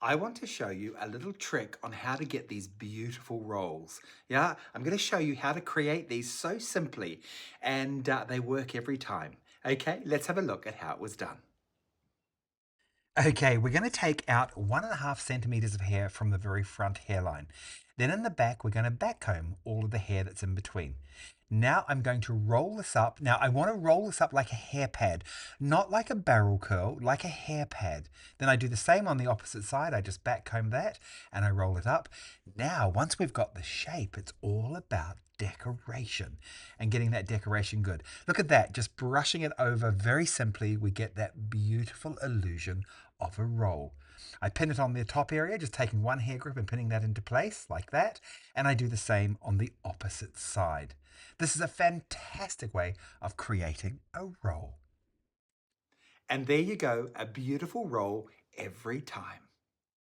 I want to show you a little trick on how to get these beautiful rolls. Yeah, I'm going to show you how to create these so simply, and they work every time. Okay, let's have a look at how it was done. Okay, we're going to take out 1.5 centimeters of hair from the very front hairline. Then in the back, we're going to backcomb all of the hair that's in between. Now I'm going to roll this up. Now I want to roll this up like a hair pad, not like a barrel curl, like a hair pad. Then I do the same on the opposite side. I just backcomb that and I roll it up. Now, once we've got the shape, it's all about decoration and getting that decoration good. Look at that, just brushing it over very simply, we get that beautiful illusion of a roll. I pin it on the top area, just taking one hair grip and pinning that into place like that. And I do the same on the opposite side. This is a fantastic way of creating a roll. And there you go, a beautiful roll every time.